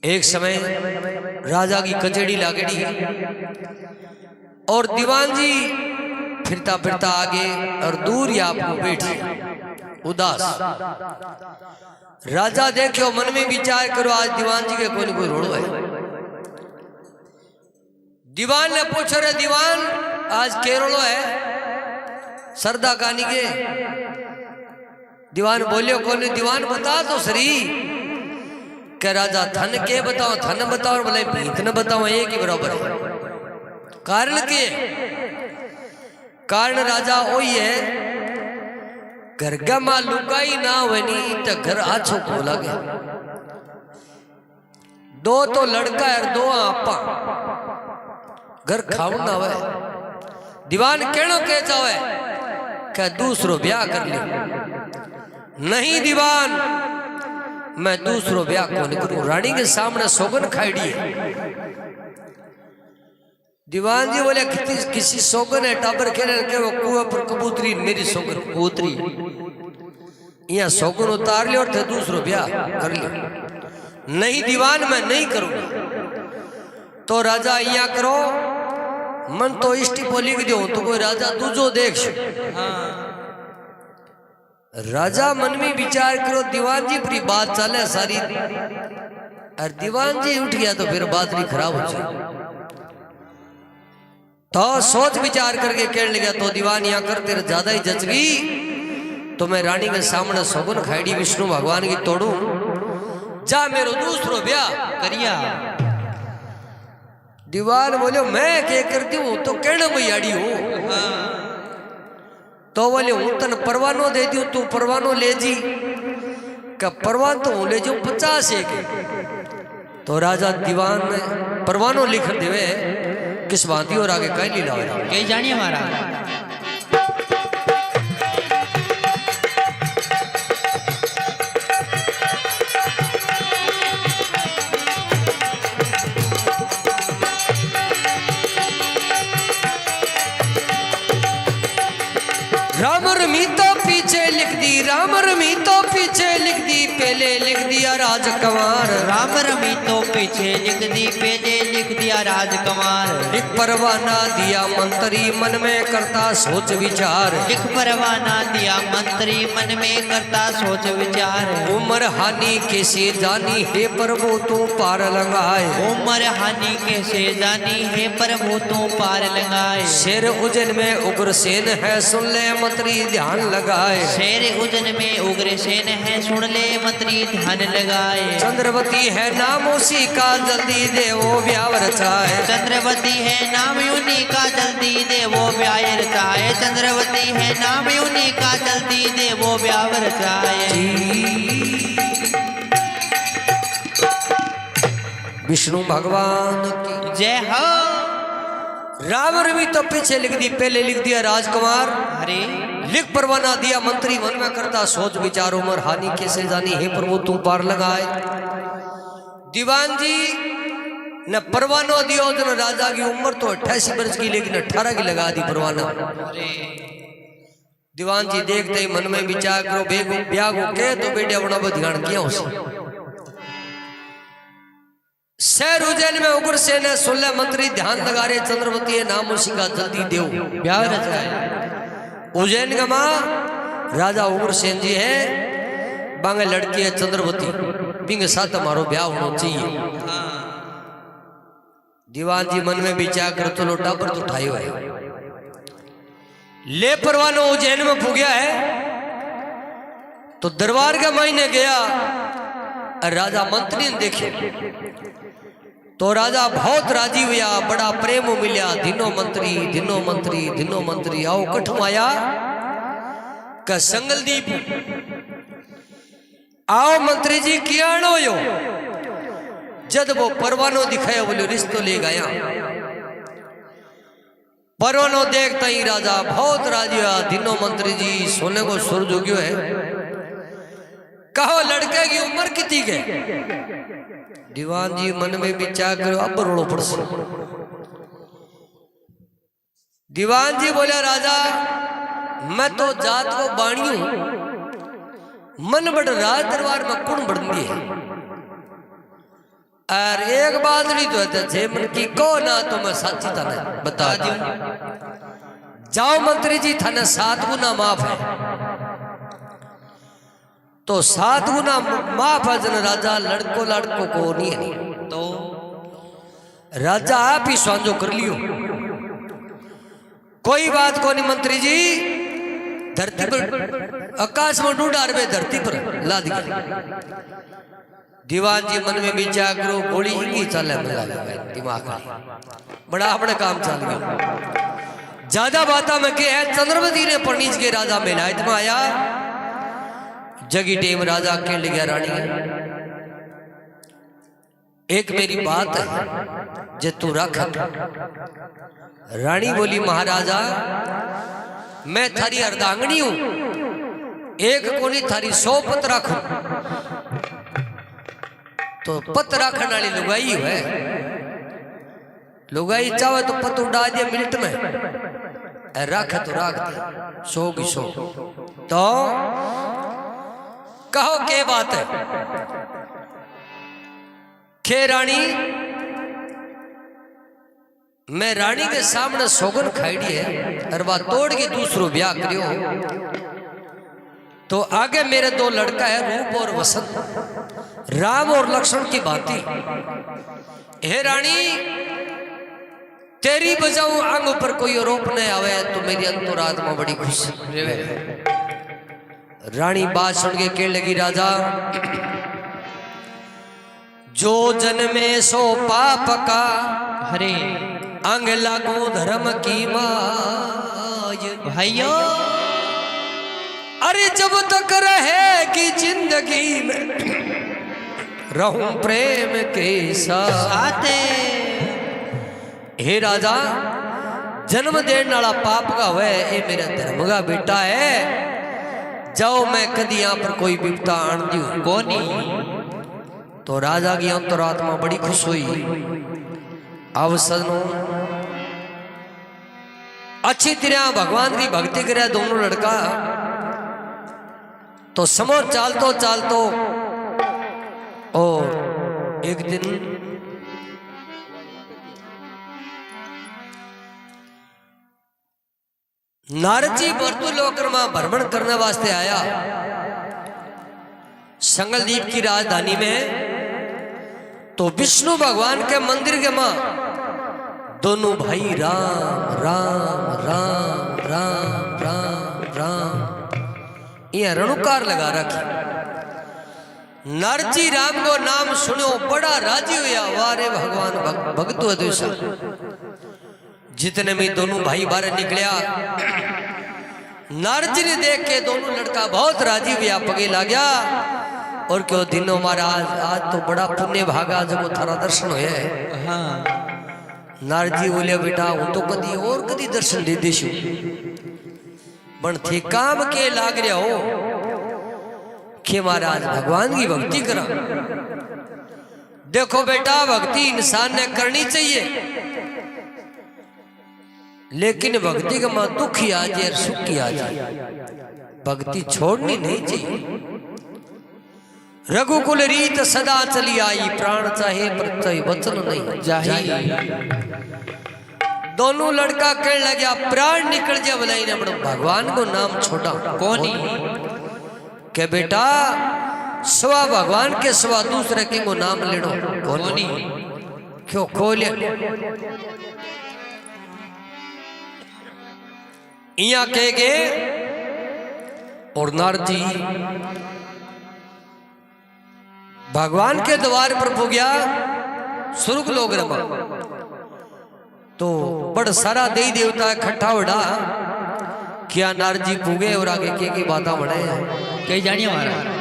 एक समय राजा की कचेड़ी लागेड़ी और दीवान जी फिरता फिरता आगे और दूर ही आपको बैठी उदास। राजा देखो मन में विचार करो आज दीवान जी के कोई न कोई रोड़ो है। दीवान ने पूछो रे दीवान आज केरलो है सरदा कानी के। दीवान बोलियो कौन दीवान बता तो सरी के राजा थन के बताओ थन बताओ बोले भीत न बताओ एक ही बराबर है। कारण के कारण राजा वही है घर मां लुगाई ना बनी तो घर आछो को लगे। दो तो लड़का है दो आपा घर खाऊ ना हुए। दीवान कहनो के चाहे क्या दूसरो ब्याह कर ले। नहीं दीवान मैं दूसरो ब्याह कौन करूं। रानी के सामने सोगन खाईडी है। दीवान जी बोले किसी सोगन है टाबर खेले के वो कुआ पर कबूतरी मेरी सोगन कबूतरी यहाँ सोगन उतार ले और थे दूसरो ब्याह कर ले। नहीं दीवान मैं नहीं करूंगा। तो राजा यहाँ करो मन तो इष्टि को लिख दो तो कोई राजा दूजो देख। राजा मन में विचार करो दीवान जी पूरी बात चले सारी और दीवान जी उठ गया तो फिर बात नहीं खराब हो जाए। तो सोच विचार करके कहने लगा तो दीवान यहाँ कर तेरे ज्यादा ही जच गई तो मैं रानी के सामने सोगन खाईडी विष्णु भगवान की तोड़ू जा मेरो दूसरो ब्याह करिया। दीवान बोलो मैं क्या करती हूँ तो कहना मैं आड़ी हूँ। तो बोले हूँ तन परवानो दे दी तू परवानो ले जी का परवान तो हूँ ले जाऊँ 50 एक। तो राजा दीवान ने परवानो लिख देवे किस बाती और आगे कहीं लीला कहीं जानिए हमारा। राम रमी तो पीछे लिख दी राम रमी तो पीछे लिख दी पहले लिख दिया राजकुमार। राम रमी तो पीछे लिख दी पहले लिख दिया राजकुमार। लिख परवाना दिया मंत्री मन में करता सोच विचार। लिख परवाना दिया मंत्री मन में करता सोच विचार। उम्र हानि कैसे जानी है प्रभु तू पार लगाए। उम्र हानि कैसे जानी है प्रभु तू पार लगाए। शेर उज्जैन में उग्रसेन है सुन ले मंत्री ध्यान लगाए। शेर उज्जैन में उग्रसेन है सुन ले मंत्री ध्यान लगाए। चंद्रवती है नाम उसी का जल्दी दे वो ब्याह रचाए। चंद्रवती है नाम उन्हीं का जल्दी दे वो ब्याह रचाए। चंद्रवती है नाम उन्हीं का जल्दी दे वो ब्याह रचाए। विष्णु भगवान की जय हो। राम रवि तो पीछे लिख दी पहले लिख दिया राजकुमार। अरे लिख परवाना दिया मंत्री मन में करता सोच विचार उम्र हानि कैसे जानी है प्रभु तू पार लगाए। दीवान जी ने परवानो दियो तो राजा की उम्र तो 88 वर्ष की लेकिन 18 की लगा दी परवाना। दीवान जी देखते ही मन में विचार करो बेगो ब्याह को कह तो बेटे अपना ध्यान किया उसे। शहर उज्जैन में उग्रसेन है सुन ले मंत्री ध्यान लगा रहे। चंद्रवती है नाम उसी का जल्दी देव ब्याह रचाए। उज्जैन का माँ राजा उग्रसेन जी है बांगे लड़की है चंद्रवती बिंग साथ हमारो ब्याह होना चाहिए। दीवान जी मन में विचार कर तो लोटा पर तो उठाई हुआ है। ले परवानो उज्जैन में पुगया है तो दरबार का महीने गया राजा मंत्री ने देखे तो राजा बहुत राजी हुआ बड़ा प्रेम मिलिया। दिनो मंत्री दिनो मंत्री दिनो मंत्री आओ कठू आया का संगलदीप आओ मंत्री जी किया यो जद वो परवानो दिखाया बोले रिश्तो ले गया। परवानो देखता ही राजा बहुत राजी हुआ। दिनो मंत्री जी सोने को सूरज उग्यो है कहो लड़के की उम्र कितनी है। दीवान जी मन में विचार करो अब रोड़ो पड़ से। दीवान जी बोला राजा मैं तो जात को बाणी हूं मन बड़ राज दरबार में कुण बढ़ती है। और एक बात नहीं तो जे मन की को ना तो मैं साची थाने बता दूं। जाओ मंत्री जी थाने 7 गुना माफ है, तो 7 गुना माफ है जन राजा लड़को लड़को को नहीं है, तो राजा आप ही स्वांजो कर लियो। कोई बात को नहीं मंत्री जी, धरती पर आकाश में डूडार में धरती पर ला दिया। दीवान जी मन में विचार करो, गोली ही चले दिमाग बड़ा अपने काम चल गया। ज्यादा बाता में के है चंद्रवती ने पनीच के राजा मेलायत में आया। जगी टेम राजा के ले गया रानी, एक मेरी बात है जे तू रख। रानी बोली महाराजा मैं थारी अर्धांगनी हूं, एक कोनी थारी 100 पत रखूं। तो पत रखने वाली लुगाई है, लुगाई चाहे तो पत उड़ा दिया मिनट में, रख तो रख 100 की 100। तो कहो के बात है खे रानी, मैं रानी के सामने सौगन खाईडी है और वह तोड़ के दूसरो ब्याह करियो, तो आगे मेरे 2 लड़का है रूप और वसंत, राम और लक्ष्मण की भांति। हे रानी तेरी बजाऊ अंग पर कोई आरोप नहीं आवे तो मेरी अंतरात्मा बड़ी खुश रहे। रानी बात सुन के कह लगी राजा जो जन्मे सो पाप का हरे अंग लागू धर्म की माय। भाइयों अरे जब तक रहे कि जिंदगी में रहूं प्रेम के साथ। हे राजा जन्म देने वाला पाप का हुआ ये मेरा धर्म का बेटा है, जाओ मैं कदी यहाँ पर कोई विपता आन दू को नहीं। तो राजा की अंतरात्मा बड़ी खुश हुई। अब सजनों अच्छी तरह भगवान की भक्ति करे दोनों लड़का, तो समो चालतो चालतो और एक दिन नारद जी वर्तुलोकर में भ्रमण करने वास्ते आया। संगलदीप की राजधानी में तो विष्णु भगवान के मंदिर के मां दोनों भाई राम राम राम राम राम राम ये रणुकार लगा रखी। नारद जी राम को नाम सुनो बड़ा राजी हुआ, वारे भगवान भगतो द्वेषा। जितने में दोनों भाई बाहर निकलिया, नारद जी ने देख के दोनों लड़का बहुत राजी हुआ, पगे ला गया और क्यों दिनों महाराज आज तो बड़ा पुण्य भागा जब थारा दर्शन हुए। हाँ नारद जी बोले बेटा हूं तो कदी और कदी दर्शन दे देशु, पण थे काम के लाग रहा हो कि महाराज भगवान की भक्ति करा। देखो बेटा भक्ति इंसान ने करनी चाहिए, लेकिन भक्ति का मां दुख ही आ जाए सुख ही आ जाए, भक्ति छोड़नी नहीं चाहिए। रघुकुल रीत सदा चली आई, प्राण चाहे पर वचन नहीं जाही। दोनों लड़का कहने लगे प्राण निकल जाए बोला ने अपने भगवान को नाम छोड़ा कौन के बेटा सवा भगवान के सवा दूसरे के को नाम लेनो कौन क्यों खोले। इया कह गए और नारद जी भगवान के द्वार पर पुग्या। सुर्ग लोग रमा तो बड़ सारा देवी देवता इकट्ठा उड़ा क्या नारद जी पुगे और आगे की बात बढ़े कई जानिए हमारा।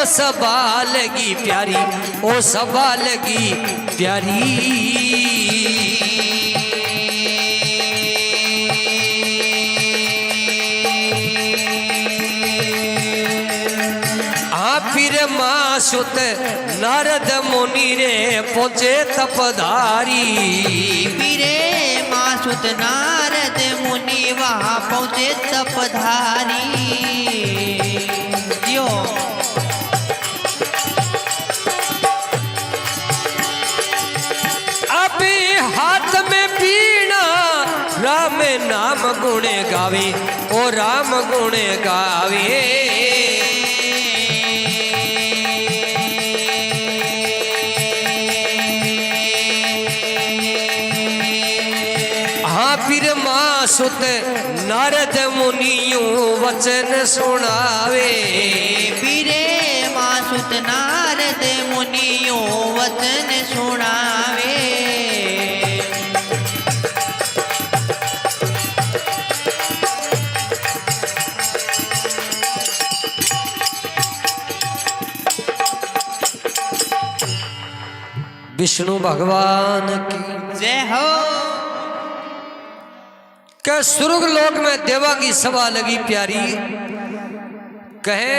सभा लगी प्यारी ओ सभा लगी प्यारी, सुत नारद मुनि रे पहुंचे तपधारी। पीरे मासुत नारद मुनि वहाँ पहुँचे तपधारी। यो अभी हाथ में पीना राम नाम गुण गावे, ओ राम गुण गावे। हाँ फिर माँ सुत नारद मुनियों वचन सुनावे। पीरे मासुत नारद मुनियों वचन सुनावे। विष्णु भगवान की जय हो। के स्वर्ग लोक में देवा की सभा लगी प्यारी। कहे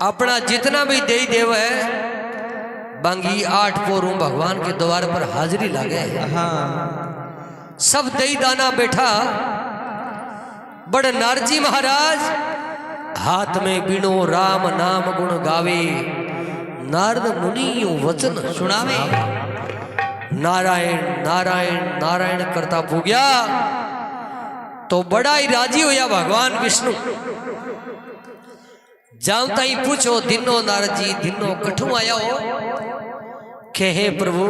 अपना जितना भी देई देव है बांगी 8 पोरों भगवान के द्वार पर हाजिरी लागे। हाँ सब देई दाना बैठा। बड़ नारजी महाराज हाथ में बीणो राम नाम गुण गावे। नारद मुनियों वचन सुनावे। नारायण नारायण नारायण करता पूग्या तो बड़ा ही राजी होया भगवान विष्णु। जाऊता ही पूछो दिनो नारद जी दिनो कठू आया हो। के हे प्रभु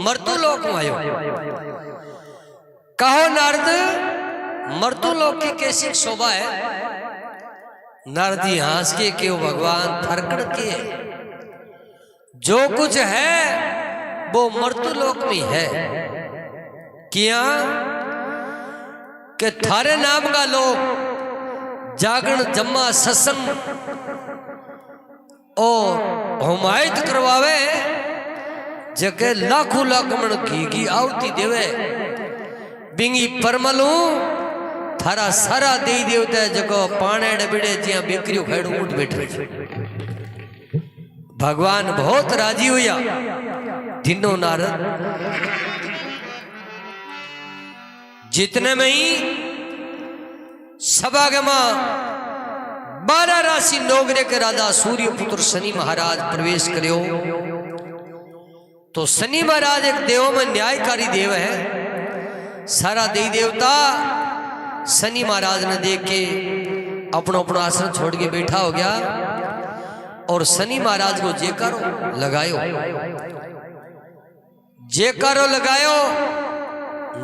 मर्तु लोक में आयो। कहो नारद मर्तु लोक की कैसी शोभा है। नारद जी हंस के क्यों भगवान फरकड़ के जो कुछ है वो मर्तु लोक में है। किया के थारे नाम का लोग जागरण जम्मा सत्संग और हुमायत करवावे। जगह लाखों लाख मन की आवती देवे। बिंगी परमलू थारा सारा दे देवता जगह पाने डबिड़े जिया बेकरियों खेड़ू उठ बैठे। भगवान बहुत राजी हुआ। दिनो नारद जितने में ही सभागमा 12 राशि नौगरे के राजा सूर्यपुत्र शनि महाराज प्रवेश करियो। तो शनि महाराज एक देवों में न्यायकारी देव है। सारा देवी देवता शनि महाराज ने देख के अपना अपना आसन छोड़ के बैठा हो गया और शनि महाराज को जेकारो लगायो। जेकारो लगायो।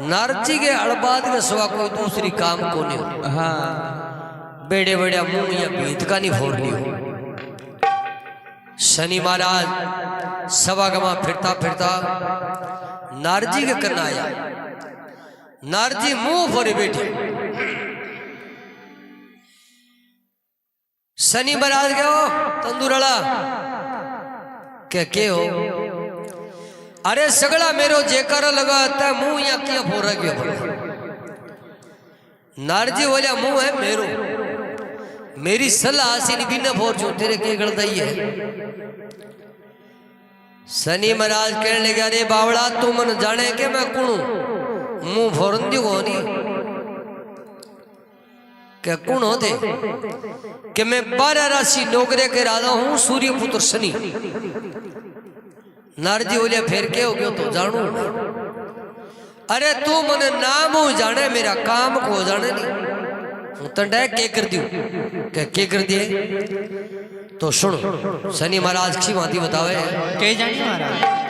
नारद जी के अड़बाद के सवा कोई दूसरी काम को नहीं हो। हाँ बेड़े बेड़े मुंह या भीत का नहीं फोड़ लियो। शनि महाराज सभागमा फिरता फिरता नारद जी के करना आया। नारद जी मुंह फोड़े बैठे। शनि महाराज के हो तंदूरला के हो। अरे सगड़ा मेरो जेकारा लगाता है मुंह या क्या फोड़ गया। नारद जी बोलिया मुंह है मेरो। मेरी सलाह से भी न फोड़ जो तेरे के गलत ही है। शनि महाराज कहने लगे अरे बावड़ा तू मन जाने के मैं कुणू मुंह फोड़न दी होनी। क्या कुण होते कि मैं 12 राशि नौकरे के राजा हूं सूर्यपुत्र शनि। नारद जी बोलिया फिर क्या हो गया तो जानू। अरे तू मन नाम हो जाने मेरा काम को जाने नहीं। तंडा के कर दियो के कर दिए। तो सुनो शनि महाराज की बात बतावे। के जानी महाराज।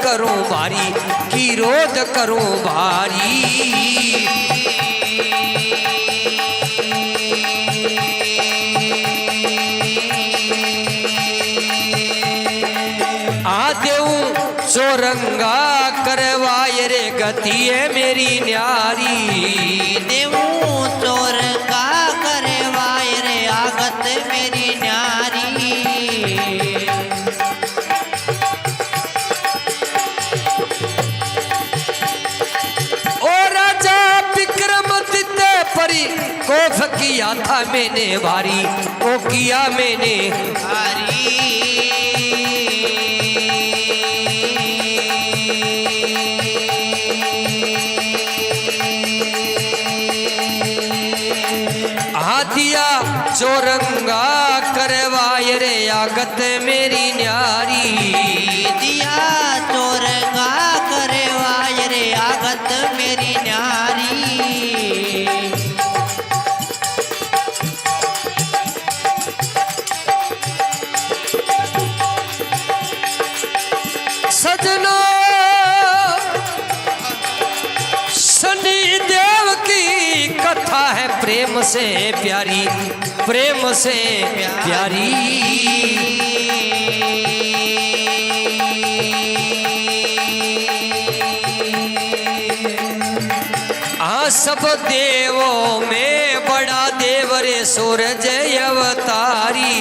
करूं भारी की रोध करूं भारी। चोरंगा करवाए रे गति है मेरी न्यारी। देवू चोर का करवाए रे आगत मेरी न्यारी। ओ राजा विक्रमादित्य परी कोफ किया था मैंने भारी, ओ किया मैंने भारी। दिया चोरंगा करवाए रे आगत मेरी न्यारी। दिया चोरंगा करवाए रे आगत मेरी न्यारी। सजना शनि देव की कथा है प्रेम से प्यारी, प्रेम से प्यारी। सब देवों में बड़ा देव रे सूरज अवतारी।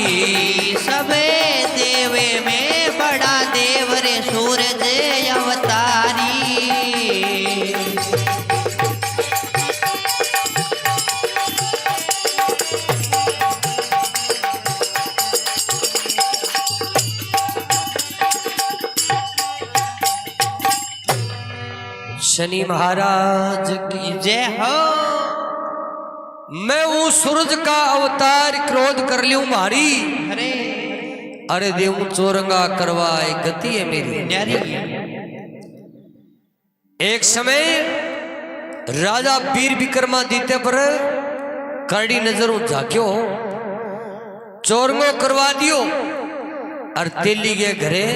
सबे देवे में बड़ा देव रे सूरज अवतारी। शनि महाराज की जय हो। मैं वो सूरज का अवतार क्रोध कर लियो मारी। अरे अरे देव चोरंगा करवाए गति है मेरी न्यारी। एक समय राजा वीर विक्रमादित्य पर करड़ी नजरों झाक्यो, चोरंगो करवा दियो। और तेली के घरे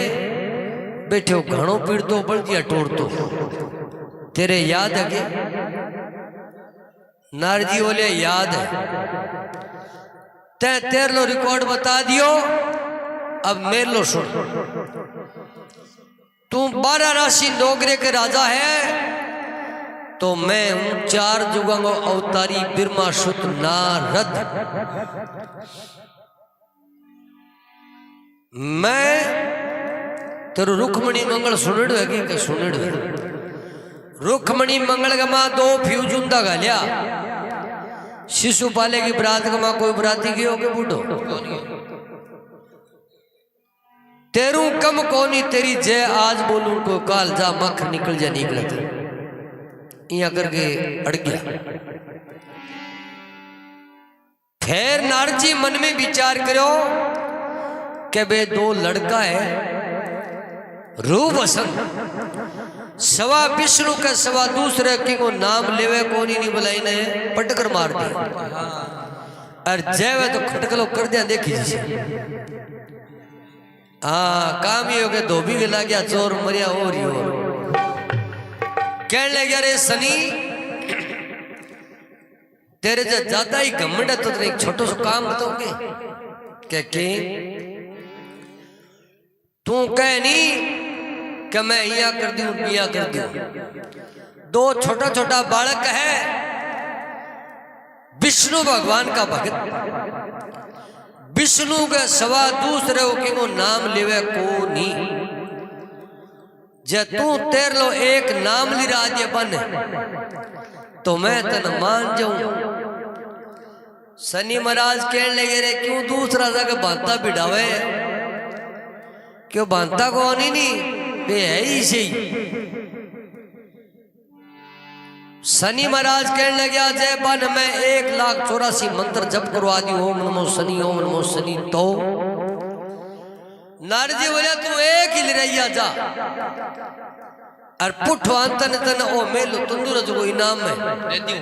बैठो घणो पीड़तो बल्दिया टोड़तो। तेरे याद है क्या? नारजी बोले याद है। तेरे लो रिकॉर्ड बता दियो, अब मेरे लो सुन। तू 12 राशि नौगरे के राजा है, तो मैं हूं 4 जुगों अवतारी बिरमा सुत नारद। मैं तेरो रुक्मणी मंगल सुनेड़ो है कि सुनेड़ो है? रुक्मणी मंगल का मां 2 फ्यूजुंदा गालिया। शिशुपाले की बरात का मां कोई बराती गयो के बूढ़ो तेरू कम कोनी तेरी जय आज बोलूं को काल जा मख निकल जा निकलत इया करके अड़ गया। फिर नारजी मन में विचार करो कि बे 2 लड़का है रूप हसन, सवा विष्णु के सवा दूसरे की को नाम लेवे कोनी नहीं बुलाई ने पटकर मार दी। और जय तो खटकलो कर दिया देखी जी। हाँ काम ही हो गया, धोबी के ला गया चोर मरिया और ही और कहने लगे अरे सनी तेरे जो ज्यादा ही घमंड है तो तेरे एक छोटो सा काम बताओगे क्या? तू कह नहीं कि मैं यहाँ कर दूं यहाँ कर दूं। 2 छोटा छोटा बालक है, विष्णु भगवान का भगत, विष्णु के सवा दूसरे को नाम लेवे को नहीं। जे तू तेर लो एक नाम ली राज्य बन तो मैं तन मान जाऊं। शनि महाराज कहने लगे रे क्यों दूसरा जगह बांता बिठावे, क्यों बांता को नहीं वे है ही सही। शनि महाराज कहने लगे जय बन मैं 1,84,000 मंत्र जप करवा दी, ओम नमो शनि ओम नमो शनि। तो नारजी बोले तू एक ही रैया जा और पुठवान तन तन ओ मेलो तंदूर जो इनाम में दे दूं।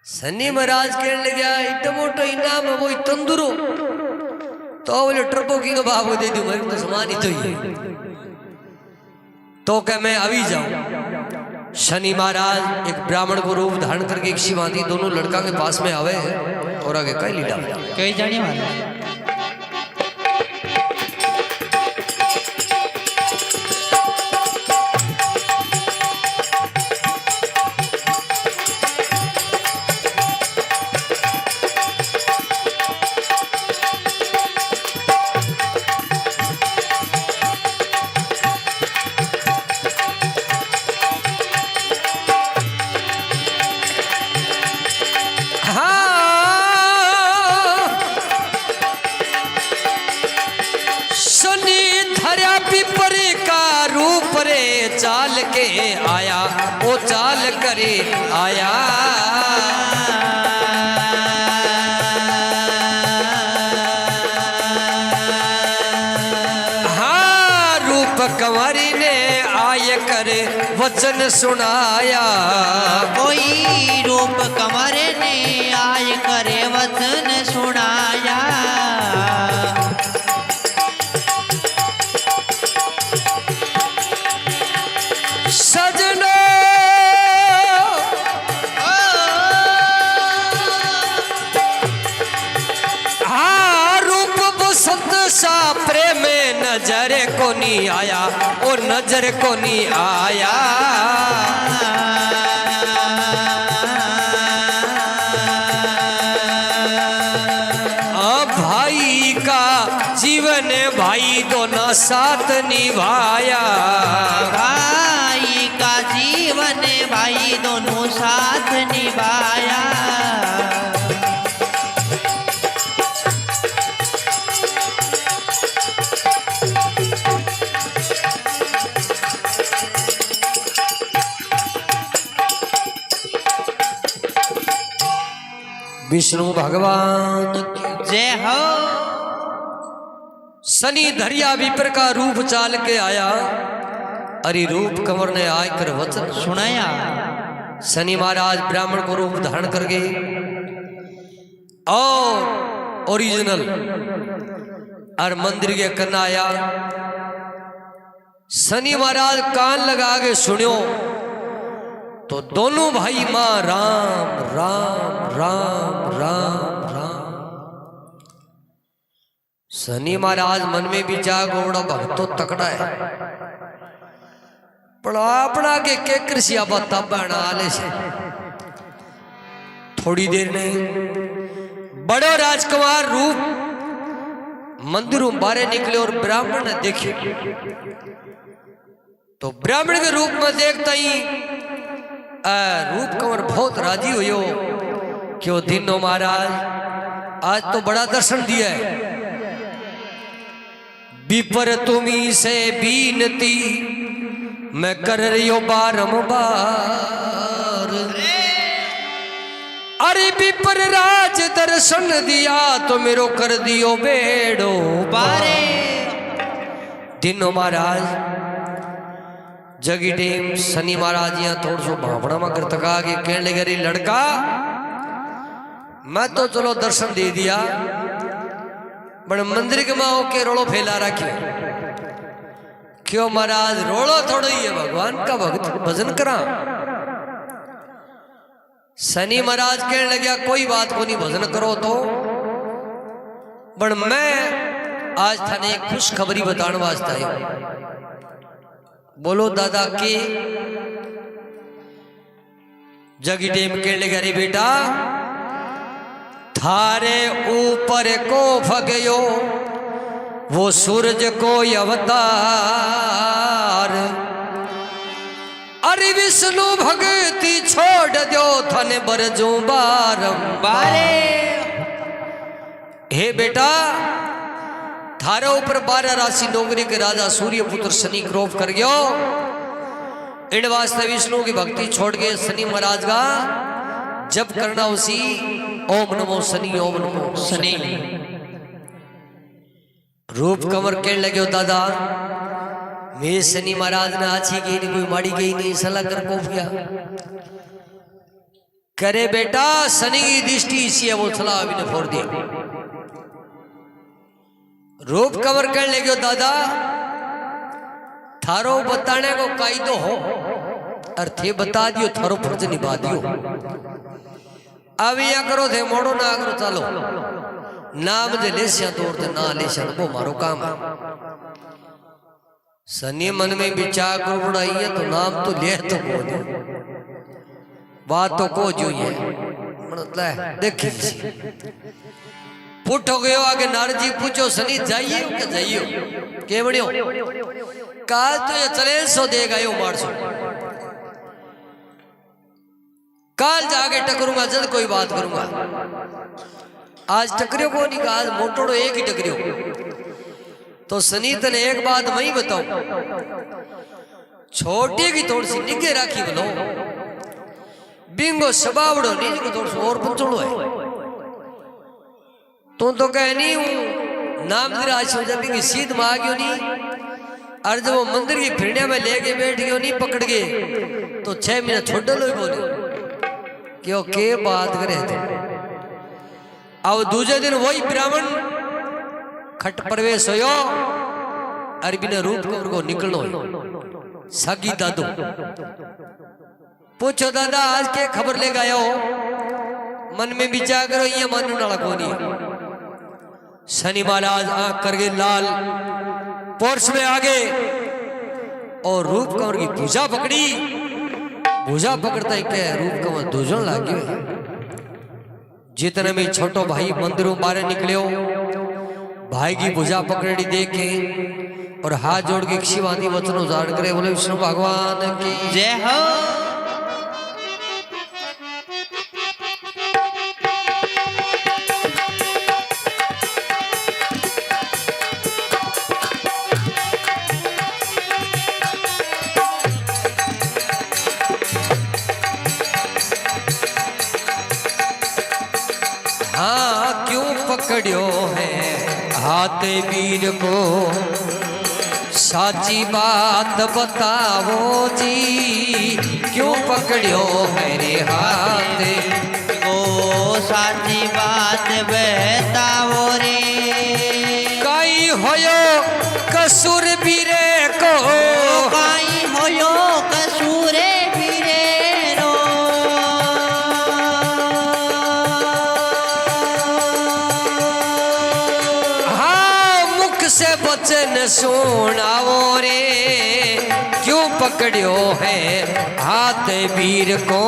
शनि महाराज कहने लगे इतना मोटो इनाम है वो तंदूरो, तो बोले ट्रपो की बाबू दे दूं, मेरे तो समान ही तो ही तो क्या मैं अभी जाऊं। शनि महाराज एक ब्राह्मण को रूप धारण करके एक शिवानी दोनों लड़का के पास में आवे और आगे कई लीडा कई जानिए महाराज। चाल के आया, ओ चाल करे आया। हाँ रूप कंवरी ने आय करे वचन सुनाया। कोई रूप कंवर ने आय करे वचन सुनाया। सजना हाँ रूप बसंत सा प्रेम नजर को नहीं आया, और नजर को नहीं आया। भाई का जीवन भाई दोनों साथ निभाया। भाई का जीवन भाई दोनों साथ निभाया। विष्णु भगवान जय हो। शनि धरिया विपर का रूप चाल के आया। अरे रूप कंवर ने आकर वचन सुनाया। शनि महाराज ब्राह्मण को रूप धारण कर गए और ओरिजिनल और मंदिर के कन्ना आया। शनि महाराज कान लगा के सुनियो तो दोनों भाई मां राम राम राम राम राम। शनि महाराज मन में भी जाग ओड़ा भक्त तो तकड़ा है, पड़ा अपना के कृषिया बता बना ले से। थोड़ी देर ने बड़ो राजकुमार रूप मंदिरों बाहर निकले और ब्राह्मण ने देखे। तो ब्राह्मण के रूप में देखता ही रूप कंवर बहुत राजी हुयो। क्यों दिनो महाराज आज तो बड़ा दर्शन दिया है। विपर तुम्ही से बीनती मैं कर रही हो बारंबार। अरे विपर राज दर्शन दिया तो मेरो कर दियो बेड़ो बारे। दिनो महाराज जगी टेम शनि महाराज यहाँ थोड़ा सो भावना में कर तका के कहने लगे रे लड़का मैं तो चलो दर्शन दे दिया, बड़े मंदिर के माँ के रोड़ो फैला रखे। क्यों महाराज रोड़ो थोड़ा ही है, भगवान का भक्त भजन करा। शनि महाराज कहने लगे कोई बात को नहीं, भजन करो तो। बड़ मैं आज थाने एक खुशखबरी बताने वास्ते आया। बोलो दादा के जगी टेम कहने लगे अरे बेटा थारे ऊपर को फगयो वो सूरज को अवतार। अरे विष्णु भक्ति छोड़ दो थने बरजू बारंबार। हे बेटा थारे ऊपर 12 राशि नौकरी के राजा सूर्य पुत्र शनि क्रोध कर गयो। इन वास्ते विष्णु की भक्ति छोड़ के शनि महाराज का जब करना उसी ओम नमो शनि ओम नमो शनि। रूप कंवर कहने लगे दादा मैं शनि महाराज ने अच्छी गई नहीं कोई माड़ी गई नहीं सलाह कर को किया करे बेटा शनि की दृष्टि इसी है वो सलाह अभी ने फोड़ दी। रूप कंवर कहने लगे दादा थारो बताने को कायदो हो और थे बता दियो थारो फर्ज निभा दियो। अब या करो थे मोड़ो ना करो चलो नाम जे लेसिया तोड़ ते ना लेसिया वो मारो काम है। शनि मन में विचार को उड़ाई है तो नाम तो ले तो को बात तो को जो है मतलब देखी पुट हो गयो आगे नारद जी पूछो शनि जाइए क्या जाइयो के बड़ियो काल तो ये चले सो देगा यो मार सो काल जाके टकरूंगा जब कोई बात करूंगा। आज टकरियो को नहीं कहा आज मोटोड़ो एक ही टकरियो। तो शनि तने एक बात मैं ही बताऊं छोटी की थोड़ी सी निगे राखी बोलो बिंगो सबावड़ो नीज को थोड़ा सा और पंचड़ो है तो कह नहीं हूं नाम तेरा आशो जब की सीध में आ गयो नहीं और जब वो मंदिर की फिरने में लेके बैठ गयो नहीं पकड़ के तो 6 महीना छोड़ लो बोले क्यों के बात करे थे। अब दूसरे दिन वही ब्राह्मण खट प्रवेश हो अरबी ने रूप को निकलो सागी दादू पूछो दादा आज के खबर ले गया हो मन में विचार करो ये मानने वाला कौन है। शनि महाराज आंख करके लाल पोर्स में आगे और रूप कंवर की भुजा पकड़ी भुजा पकड़ता है क्या रूप कंवर दूजन लागे जितने में छोटो भाई मंदिरों बाहर निकले हो भाई की भुजा पकड़ी देखे और हाथ जोड़ के शिवानी वचन उजाड़ करे बोले विष्णु भगवान की जय हो। हाँ क्यों पकड़ियो है हाथ वीर को साची बात बताओ जी क्यों पकड़ियो है रे हाथ ओ साची बात बताओ रे काई होयो कसूर बीरे को काई होयो कसूरे बीरे रो हाँ मुख से वचन सुनाओ रे क्यों पकड़ियो है हाथ वीर को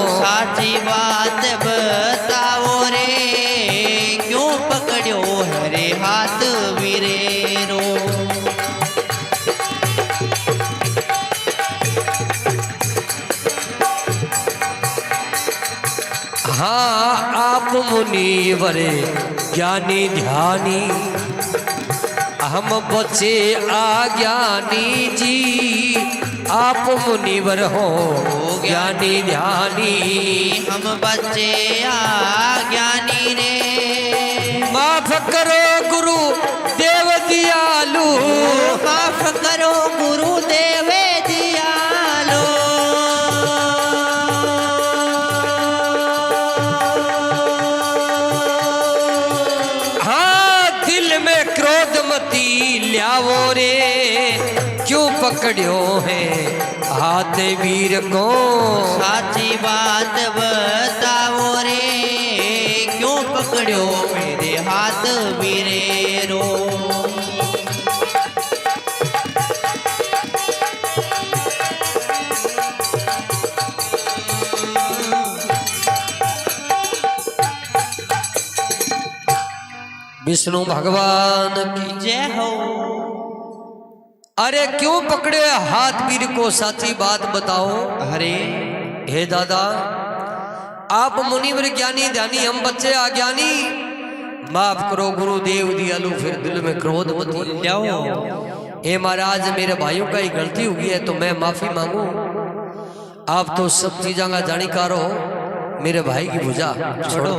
साची बात बताओ रे क्यों पकड़ियो है रे हाथ वीरे रो। हाँ आप मुनिवर ज्ञानी ध्यानी हम बच्चे आज्ञानी जी आप मुनिवर हो ज्ञानी ध्यानी हम बच्चे ज्ञानी रे माफ करो गुरु देव दियालु माफ करो गुरु देव दियालो हाँ दिल में क्रोध मती ल्यावो रे क्यों पकड़ियो है हाथ वीर को साची बात बताओ रे क्यों पकड़ो मेरे हाथ वीरे रो। विष्णु भगवान की जय हो। अरे क्यों पकड़े हाथ वीर को साची बात बताओ। हरे हे दादा आप मुनिवर ज्ञानी ध्यानी हम बच्चे अज्ञानी माफ करो गुरुदेव दियालु फिर दिल में क्रोध मत जाओ। हे महाराज मेरे भाइयों का ही गलती हुई है तो मैं माफी मांगू आप तो सब चीजा का जानिकार हो मेरे भाई की भुजा छोड़ो।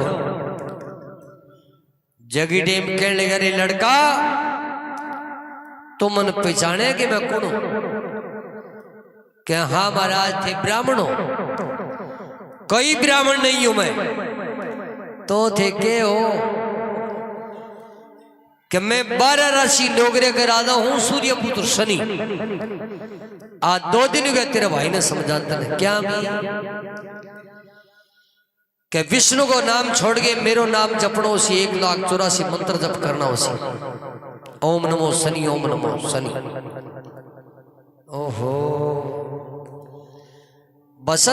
जगी डेम कहने लगा रे लड़का तो मन पहचाने कि मैं कौन हूं क्या हाँ महाराज थे ब्राह्मण हो कोई ब्राह्मण नहीं हूं मैं तो थे के हो कि मैं 12 राशि नौकरी का राजा हूं सूर्य पुत्र शनि। आज 2 दिन हो गए तेरे भाई ने समझाता है क्या कि विष्णु को नाम छोड़ के मेरो नाम जपनो उसी 1,84 मंत्र जप करना उसी ओम नमो शनि ओम नमो शनि। ओहो बस